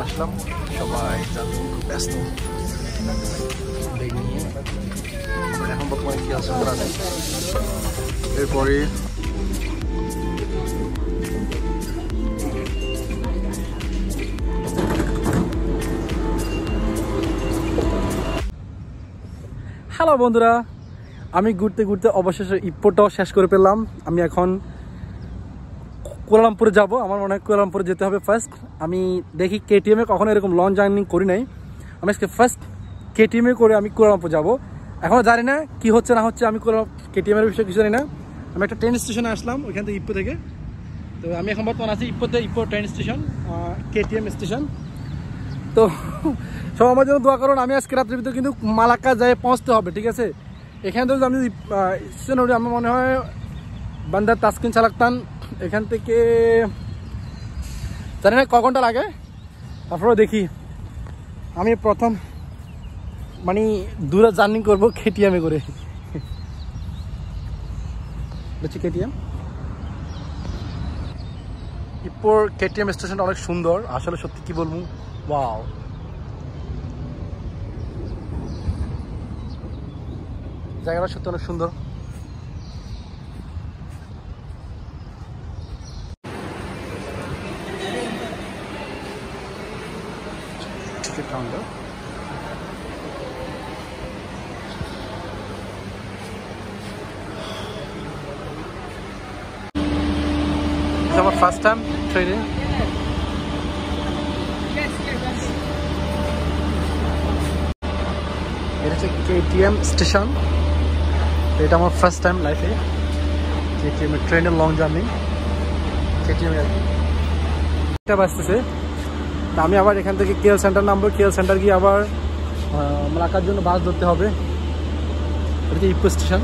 আসলাম, সবাই ব্যস্ত ব্যাগ নিয়ে। এখন বর্তমানে কি আছে আছে এরপরে হ্যালো বন্ধুরা, আমি ঘুরতে ঘুরতে অবশেষে ইপ্পোটাও শেষ করে পেলাম। আমি এখন কুয়ালালামপুরে যাব। আমার মনে হয় কুয়ালালামপুরে যেতে হবে ফার্স্ট। আমি দেখি কেটিএমে কখনো এরকম লং জার্নি করি নাই। আমি আজকে ফার্স্ট কেটিএমে করে আমি কুয়ালালামপুর যাব। এখনও জানি না কি হচ্ছে না হচ্ছে, আমি কেটিএমের বিষয়ে কিছু জানি না। আমি একটা ট্রেন স্টেশনে আসলাম ওইখান থেকে ইপ্পো থেকে। তো আমি এখন বর্তমানে আছি ইপ্পো ট্রেন স্টেশন, কেটিএম স্টেশন। তো সব আমার জন্য দোয়া করুন। আমি আজকে রাত্রের ভিতরে কিন্তু মালাক্কা যায় পৌঁছতে হবে, ঠিক আছে। এখান থেকে আমি স্টেশন উঠে আমার মনে হয় বান্দার তাসকিন চালাক্তান, এখান থেকে জানি না ক ঘন্টা লাগে। তারপরে দেখি আমি প্রথম মানে দূরে জার্নি করবো কেটিএমে করে। দেখছি কেটিএম, ইপ্পোর কেটিএম স্টেশনটা অনেক সুন্দর আসলে, সত্যি কি বলবো, ওয়াও। জায়গাটা সত্যি অনেক সুন্দর। টিকিট কাউন্টার, আমার ফার্স্ট টাইম ট্রেনে। এটা হচ্ছে কেটিএম স্টেশন। এটা আমার ফার্স্ট টাইম লাইফে কেটিএম ট্রেনের লং জার্নি। কেটিএম এটা বাসতেছে। আমি আবার এখান থেকে কেএল সেন্টার নামবো। কেএল সেন্টার গিয়ে আবার মালাক্কার জন্য বাস ধরতে হবে। এটা হচ্ছে ইপ্পো স্টেশন।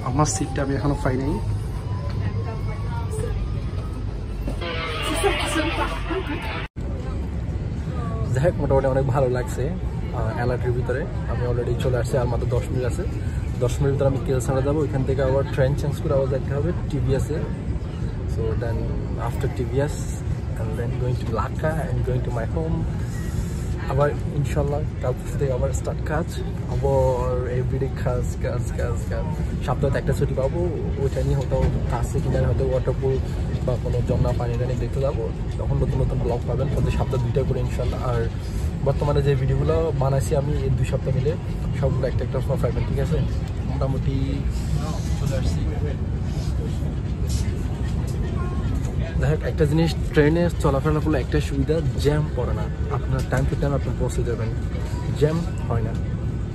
আমার সিটটা আমি এখনো পাই নাই। যাই হোক, মোটামুটি অনেক ভালো লাগছে এলাটির ভিতরে। আমি অলরেডি চলে আসছি, আর মাত্র 10 মিনিট আছে। 10 মিনিটের ভিতরে আমি কেএল সেন্টার যাবো। ওইখান থেকে আবার ট্রেন চেঞ্জ করে আবার যেতে হবে টিভিএসে। So then after TVS and then going to Malacca and going to my home. আবার ইনশাল্লাহ কাল থেকে আবার স্টার্ট কাজ, আবার এভরিডে কাজ। সপ্তাহে একটা ছুটি পাবো, ওইটা নিয়ে হয়তো কাছে কিনারে হয়তো ওয়াটারপুল বা কোনো জমনা পানি টানি দেখতে যাবো। তখন নতুন নতুন ব্লগ পাবেন প্রতি সপ্তাহ 2টা করে ইনশাল্লাহ। আর বর্তমানে যে ভিডিওগুলো বানাইছি আমি এই 2 সপ্তাহ মিলে সবগুলো একটা একটা পাবেন, ঠিক আছে। মোটামুটি চলে আসছি। যাই হোক, একটা জিনিস ট্রেনে চলাফেরা করলে একটা সুবিধা, জ্যাম পড়ে না। আপনার টাইম টু টাইম আপনি পৌঁছে যাবেন, জ্যাম হয় না।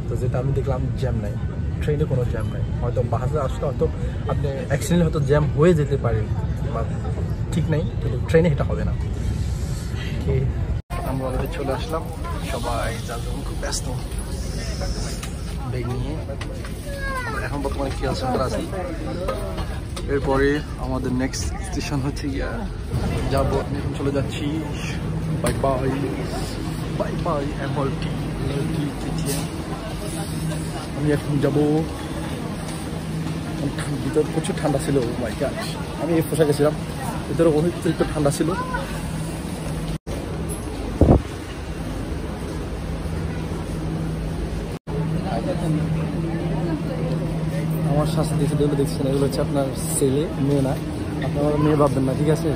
তো যেটা আমি দেখলাম জ্যাম নাই, ট্রেনে কোনো জ্যাম নাই। হয়তো বাসে আসলে হয়তো আপনি অ্যাক্সিডেন্ট হয়তো জ্যাম হয়ে যেতে পারে, বা ঠিক নেই, কিন্তু ট্রেনে এটা হবে না। আমরা অলরেডি চলে আসলাম, সবাই যার জন্য খুব ব্যস্ত ব্যাগ নিয়ে। আমরা এখন বর্তমানে কেএল সেন্টার আছি। এরপরে আমাদের নেক্সট স্টেশন হচ্ছে গিয়া যাবো। আমি এখন চলে যাচ্ছি। Bye bye bye bye MRT KTM. আমি এখন যাবো। ভিতর প্রচুর ঠান্ডা ছিল, মাই গড। আমি এই পোশাক গেছিলাম, ভিতরে অতিরিক্ত ঠান্ডা ছিল। আমার শাস্তি দিয়েছে, যেগুলো দেখছেন এগুলো হচ্ছে আপনার ছেলে, মেয়ে না। আপনার মেয়ে ভাববেন না, ঠিক আছে।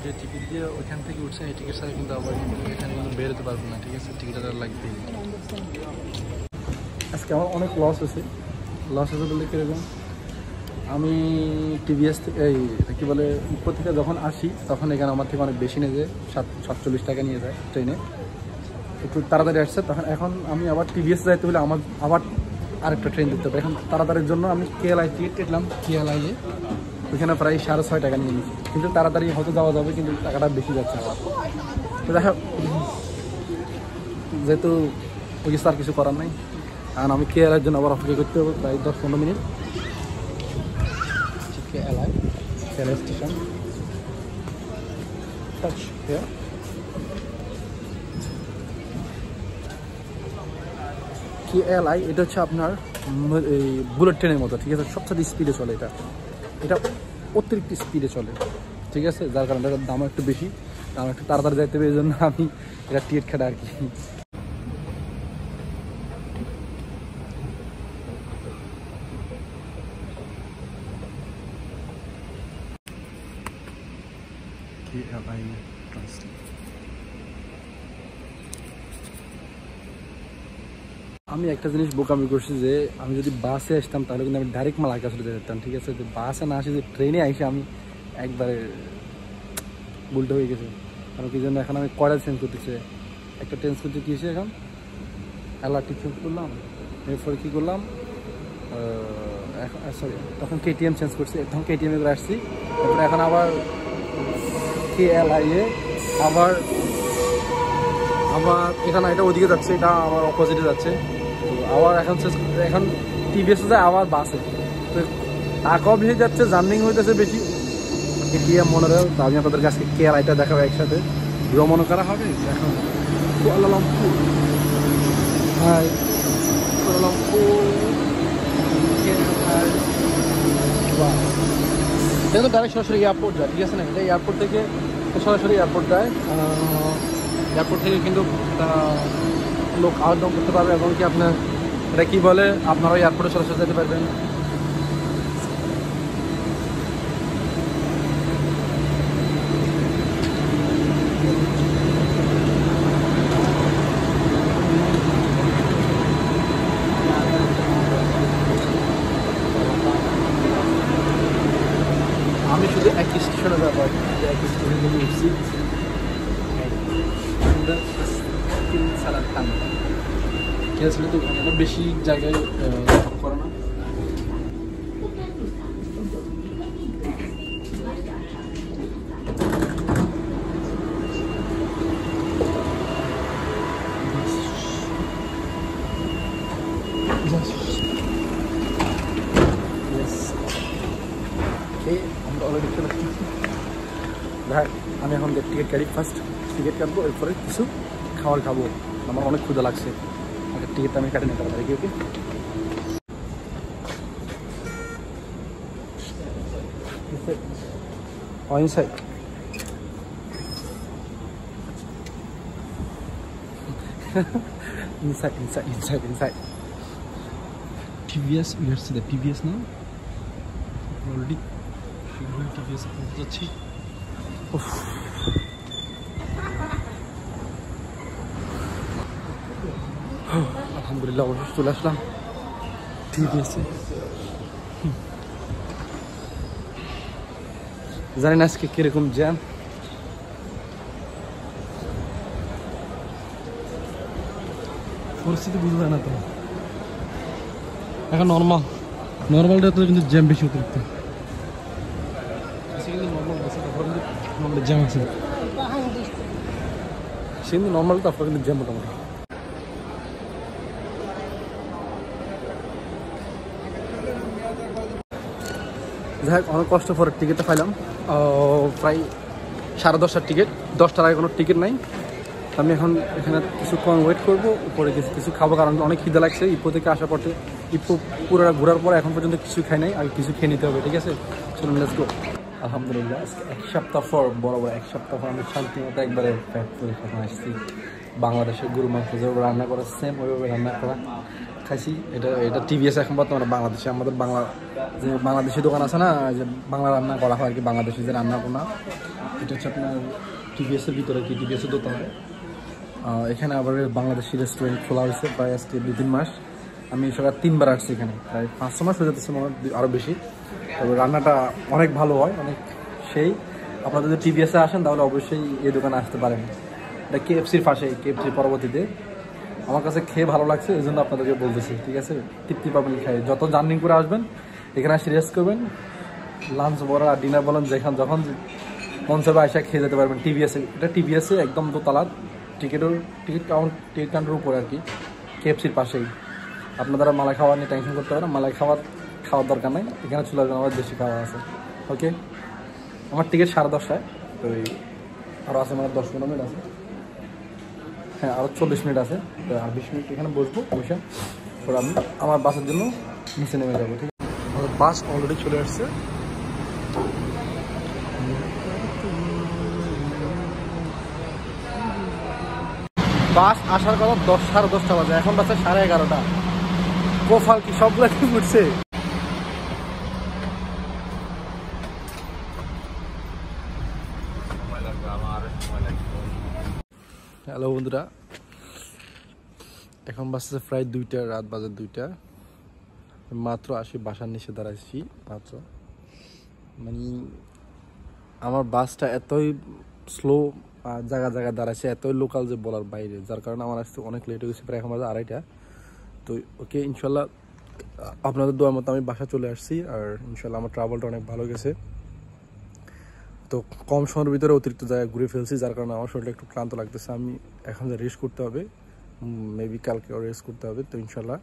যে টিকিট দিয়ে ওইখান থেকে উঠছেন, এই টিকিট ছাড়া কিন্তু আবার এখানে কিন্তু বেরোতে পারবেন না, ঠিক আছে। টিকিটটা লাগবে। আজকে আমার অনেক লস হয়েছে। বলতে কীরকম, আমি টিভিএস থেকে এই কী বলে ইপ্পো থেকে যখন আসি তখন এখানে আমার থেকে অনেক বেশি নিয়ে যায়, 47 টাকা নিয়ে যায় ট্রেনে। একটু তাড়াতাড়ি আসছে, তখন এখন আমি আবার টিভিএস যাইতে হলে আমার আবার আরেকটা ট্রেন দিতে হবে। এখন তাড়াতাড়ির জন্য আমি কেএলআই টিকিট কেটলাম, কেএলআইয়ে ওইখানে প্রায় 6.5 টাকা নিয়ে নিচ্ছি, কিন্তু তাড়াতাড়ি হয়তো যাওয়া যাবে, কিন্তু টাকাটা বেশি যাচ্ছে আমার। তো দেখা যেহেতু ওই কিছু আর কিছু করার নাই, কারণ আমি কেএলআইয়ের জন্য আবার অপেক্ষা করতে হবে প্রায় 10-15 মিনিট। কেএলআই স্টেশন কেএলআই, এটা হচ্ছে আপনার এই বুলেট ট্রেনের মতো, ঠিক আছে, সবচেয়ে স্পিডে চলে। এটা অতিরিক্ত স্পিডে চলে, ঠিক আছে, যার কারণে এটার দাম একটু বেশি, দাম একটু তাড়াতাড়ি যাইতে হবে, এই জন্য আমি এটা টিকিট কাটা আর কি। আমি একটা জিনিস বোকামি করছি যে আমি যদি বাসে আসতাম তাহলে কিন্তু আমি ডাইরেক্ট মালাকা চলে যেতাম, ঠিক আছে। যে বাসে না আসি, যে ট্রেনে আইসে আমি একবারে উল্টো হয়ে গেছে। কারণ কি জন্য এখন আমি কয়টা চেঞ্জ করতেছে, একটা চেঞ্জ করতে কি হয়েছে, এখন এলআরটি চেঞ্জ করলাম, এরপরে কী করলাম, সরি তখন কেটিএম চেঞ্জ করছি, তখন কেটিএম এবার আসছি, তারপরে এখন আবার কেএলআইয়ে আবার এখানে এটা ওদিকে যাচ্ছে, এটা আমার অপোজিটে যাচ্ছে, আবার এখন টিভিএসে যায়, আবার বাসে, তো টাকাও বেশি যাচ্ছে, জার্নিং হইতেছে বেশি। কেটিএম মনে হয়, তো আমি আপনাদের কাছে কেএলআইটা দেখাবো একসাথে, ভ্রমণ করা হবে। এখন কুয়ালালামপুর, হ্যাঁ কুয়ালালামপুর এটা তো ডাইরেক্ট সরাসরি এয়ারপোর্ট যায়, ঠিক আছে না, এটা এয়ারপোর্ট থেকে সরাসরি এয়ারপোর্ট যায়। এয়ারপোর্ট থেকে কিন্তু লোক আউট ডাউন করতে পারবে, এবং কি আপনার এটা কী বলে, আপনারাও এয়ারপোর্টে সরাসরি যেতে পারবেন। আমি শুধু একই স্টেশনে যাবো, একই স্টেশনে উঠছি, খেয়েছিল তো ওখানে বেশি জায়গায় করে না। আমরা অলরেডি চলে আসছি। ভাই আমি এখন টিকিট কাটি, ফার্স্ট টিকিট কাটবো, এরপরে কিছু খাবার খাবো, আমার অনেক ক্ষুধা লাগছে। টিকিটটা আমি কাটে নিতে পারি, okay? Inside inside TVS, we are to the TVS now already, TVS যাচ্ছি। আলহামদুলিল্লাহ অবশ্যই চলে আসলাম TVS এ। জানি না আজকে কিরকম জ্যাম, পরিস্থিতি বুঝা যায় না তো। এখন নর্মালটা তো কিন্তু জ্যাম বেশি অতিরিক্ত, কিন্তু নর্মাল জ্যাম আছে, সে কিন্তু নর্মাল, তারপর কিন্তু জ্যাম মোটামুটি। যাই হোক, অনেক কষ্ট করে টিকিটটা পাইলাম, প্রায় 10:30টার টিকিট, 10টার আগে কোনো টিকিট নাই। আমি এখন এখানে কিছুক্ষণ ওয়েট করবো, উপরে কিছু খাবো, কারণ অনেক খিদে লাগছে। ইপো থেকে আসার পথে ইপো পুরোটা ঘোরার পর এখন পর্যন্ত কিছু খাই নাই, আর কিছু খেয়ে নিতে হবে, ঠিক আছে? চলুন লেটস গো। আলহামদুলিল্লাহ আজকে 1 সপ্তাহ পর, বরাবর 1 সপ্তাহ পর আমি শান্তি মতো একবারে পেট করে আসছি। বাংলাদেশের গরু মাংস যেভাবে রান্না করা, সেম ওইভাবে রান্না করা খাইছি। এটা TVS এখন বর্তমানে বাংলাদেশে, আমাদের যে বাংলাদেশি দোকান আছে না, যে বাংলা রান্না করা হয় আর কি, বাংলাদেশি যে রান্না কোনা, এটা হচ্ছে আপনার TVS-এর ভিতরে, কি TVS-এর দোকানে। এখানে আবার বাংলাদেশি রেস্টুরেন্ট খোলা হয়েছে প্রায় আজকে 2-3 মাস। আমি সকাল 3বার আসছি এখানে, প্রায় 500 মাস হয়ে যেতেছে মনে হয়, আরও বেশি। তবে রান্নাটা অনেক ভালো হয়, অনেক সেই। আপনারা যদি TVS-এ আসেন তাহলে অবশ্যই এই দোকানে আসতে পারেন। এটা KFC-র পাশেই, KFC পরবর্তীতে। আমার কাছে খেয়ে ভালো লাগছে, এই জন্য আপনাদেরকে বলতেছি, ঠিক আছে? তৃপ্তি পাবেন খাই, যত জার্নি করে আসবেন এখানে এসে রেস্ট করবেন, লাঞ্চ বড় আর ডিনার বলেন যখন মন চাইবে আইসা খেয়ে যেতে পারবেন। এটা TVS-এ একদম দোতলা, টিকিট কাউন্টারের উপরে আর কি, KFC-র পাশেই। আপনারা মালাই খাওয়া নিয়ে টেনশন করতে পারেন, মালাই খাওয়ার দরকার নাই, এখানে চলে আসবেন, আমার দেশি খাওয়া আছে। ওকে, আমার টিকিট 10:30টায়, তো আরও আছে, মানে 10-15 মিনিট আছে, হ্যাঁ আরও 40 মিনিট আছে, তো আর 20 মিনিট এখানে বসবো, বসে পরে আমি আমার বাসের জন্য নিচে নেমে যাবো। ঠিক আছে, আমার বাস অলরেডি চলে আসছে। বাস আসার কথা 10-10:30 বাজে, এখন বাজে 11:30। কোফাল কি সবগুলো কি উঠছে? হ্যালো বন্ধুরা, এখন বাজছে প্রায় 2টা, রাত বাজে 2টা। মাত্র আসি, বাসার নিচে দাঁড়াইছি মাত্র। মানে আমার বাসটা এতই স্লো, জায়গা দাঁড়াইছে, এতই লোকাল যে বলার বাইরে, যার কারণে আমার আসতে অনেক লেট হয়ে গেছে, প্রায় এখন বাজে 2:30। তো ওকে, ইনশাল্লাহ আপনাদের দোয়ার মতো আমি বাসা চলে আসছি, আর ইনশাল্লাহ আমার ট্রাভেলটা অনেক ভালো গেছে। তো কম সময়ের ভিতরে অতিরিক্ত জায়গায় ঘুরে ফেলছি, যার কারণে আমার শরীরটা একটু ক্লান্ত লাগতেছে। আমি এখন যে রেস্ট করতে হবে, মেবি কালকে রেস্ট করতে হবে। তো ইনশাল্লাহ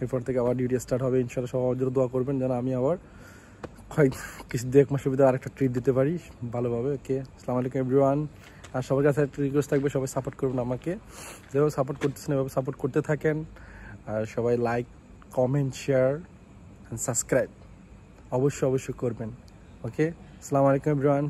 এরপর থেকে আবার ডিউটি স্টার্ট হবে। ইনশাল্লাহ সবার জন্য দোয়া করবেন যেন আমি আবার কিছু 1 মাসের ভিতরে আরেকটা ট্রিট দিতে পারি ভালোভাবে। ওকে, আসসালামু আলাইকুম এভরিওয়ান। আর সবার কাছে একটা রিকোয়েস্ট থাকবে, সবাই সাপোর্ট করবেন আমাকে, যেভাবে সাপোর্ট করতেছেন এভাবে সাপোর্ট করতে থাকেন। আর সবাই like, comment, share and subscribe অবশ্যই করবেন। ওকে, আসসালামু আলাইকুম এভরিওয়ান।